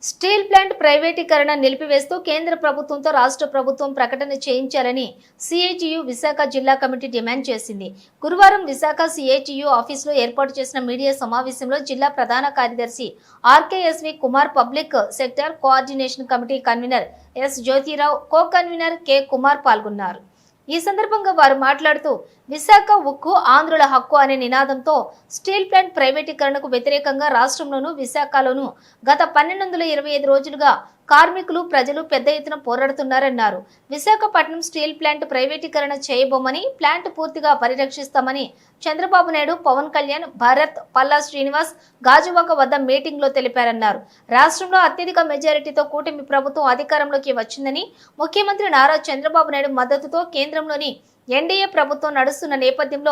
Steel plant ప్రైవేటీకరణ నిలిపివేస్తూ కేంద్ర ప్రభుత్వంతో రాష్ట్ర ప్రభుత్వం ప్రకటన చేయించాలని సిఐటియు విశాఖ జిల్లా కమిటీ డిమాండ్ చేసింది. గురువారం విశాఖ సిఐటియు ఆఫీసులో ఏర్పాటు చేసిన మీడియా సమావేశంలో జిల్లా ప్రధాన కార్యదర్శి RKSV Kumar, public sector coordination committee convener yes Jyotirao, co convener K Kumar పాల్గొన్నారు. ఈ సందర్భంగా వారు మాట్లాడుతూ విశాఖ ఉక్కు ఆంధ్రుల హక్కు అనే నినాదంతో స్టీల్ ప్లాంట్ ప్రైవేటీకరణకు వ్యతిరేకంగా రాష్ట్రంలోనూ విశాఖలోనూ గత 1225 రోజులుగా కార్మికులు, ప్రజలు పెద్ద ఎత్తున పోరాడుతున్నారన్నారు. విశాఖపట్నం స్టీల్ ప్లాంట్ ప్రైవేటీకరణ చేయబోమని, ప్లాంట్ పూర్తిగా పరిరక్షిస్తామని చంద్రబాబు నాయుడు, పవన్ కళ్యాణ్, భారత్, పల్లా శ్రీనివాస్ గాజువాక వద్ద మీటింగ్ లో తెలిపారన్నారు. రాష్ట్రంలో అత్యధిక మెజారిటీతో కూటమి ప్రభుత్వం అధికారంలోకి వచ్చిందని, ముఖ్యమంత్రి నారా చంద్రబాబు నాయుడు మద్దతుతో కేంద్రంలోని ఎన్డీఏ ప్రభుత్వం నడుస్తున్న నేపథ్యంలో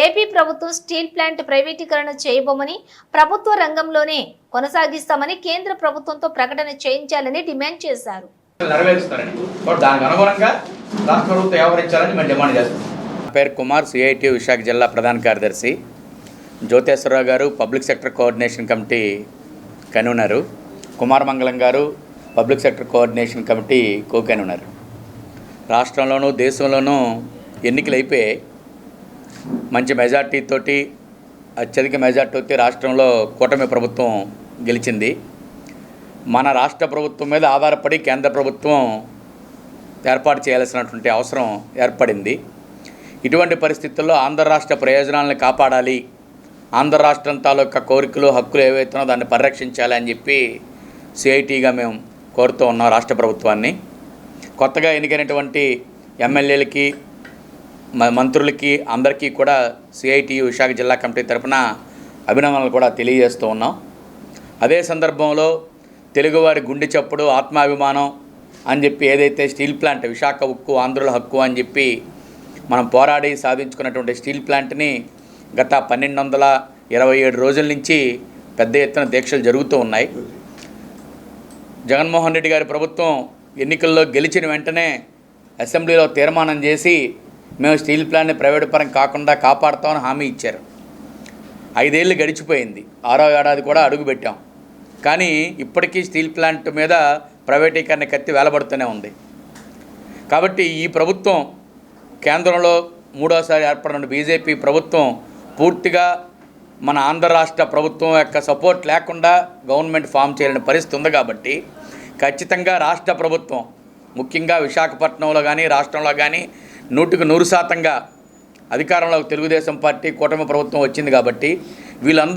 ఏపీ ప్రభుత్వం స్టీల్ ప్లాంట్ ప్రైవేటీకరణ చేయబోమని, ప్రభుత్వ రంగంలోనే కొనసాగిస్తామని కేంద్ర ప్రభుత్వంతో ప్రకటన చేయించాలని డిమాండ్ చేశారు. పేరు కుమార్, సిఐటి విశాఖ జిల్లా ప్రధాన కార్యదర్శి. జ్యోతేశ్వరరావు గారు public sector coordination committee convener, Kumar మంగళం గారు public sector coordination committee co convener. రాష్ట్రంలోనూ దేశంలోనూ ఎన్నికలు అయిపోయాయి. మంచి మెజార్టీతోటి, అత్యధిక మెజార్టీతో రాష్ట్రంలో కూటమి ప్రభుత్వం గెలిచింది. మన రాష్ట్ర ప్రభుత్వం మీద ఆధారపడి కేంద్ర ప్రభుత్వం ఏర్పాటు చేయాల్సినటువంటి అవసరం ఏర్పడింది. ఇటువంటి పరిస్థితుల్లో ఆంధ్ర రాష్ట్ర ప్రయోజనాలను కాపాడాలి, ఆంధ్ర రాష్ట్రం తాలూకా కోరికలు, హక్కులు ఏవైతున్నాయో దాన్ని పరిరక్షించాలి అని చెప్పి సిఐటిగా మేము కోరుతూ ఉన్నాం రాష్ట్ర ప్రభుత్వాన్ని. కొత్తగా ఎన్నికైనటువంటి ఎమ్మెల్యేలకి, మంత్రులకి, అందరికీ కూడా సిఐటియు విశాఖ జిల్లా కమిటీ తరఫున అభినందనలు కూడా తెలియజేస్తూ ఉన్నాం. అదే సందర్భంలో తెలుగువారి గుండె చప్పుడు, ఆత్మాభిమానం అని చెప్పి ఏదైతే స్టీల్ ప్లాంట్, విశాఖ ఉక్కు ఆంధ్రుల హక్కు అని చెప్పి మనం పోరాడి సాధించుకున్నటువంటి స్టీల్ ప్లాంట్ని గత 1227 రోజుల నుంచి పెద్ద ఎత్తున దీక్షలు జరుగుతూ ఉన్నాయి. జగన్మోహన్ రెడ్డి గారి ప్రభుత్వం ఎన్నికల్లో గెలిచిన వెంటనే అసెంబ్లీలో తీర్మానం చేసి మేము స్టీల్ ప్లాంట్ని ప్రైవేట్ పరం కాకుండా కాపాడుతామని హామీ ఇచ్చారు. 5 ఏళ్ళు గడిచిపోయింది, 6వ ఏడాది కూడా అడుగుపెట్టాం. కానీ ఇప్పటికీ స్టీల్ ప్లాంట్ మీద ప్రైవేటీకరణ కత్తి వేలబడుతూనే ఉంది. కాబట్టి ఈ ప్రభుత్వం, కేంద్రంలో 3వసారి ఏర్పడిన బీజేపీ ప్రభుత్వం పూర్తిగా మన ఆంధ్ర రాష్ట్ర ప్రభుత్వం యొక్క సపోర్ట్ లేకుండా గవర్నమెంట్ ఫామ్ చేయలేని పరిస్థితి ఉంది. కాబట్టి ఖచ్చితంగా రాష్ట్ర ప్రభుత్వం, ముఖ్యంగా విశాఖపట్నంలో కానీ రాష్ట్రంలో కానీ 100% అధికారంలో తెలుగుదేశం పార్టీ కూటమి ప్రభుత్వం వచ్చింది. కాబట్టి వీళ్ళందరూ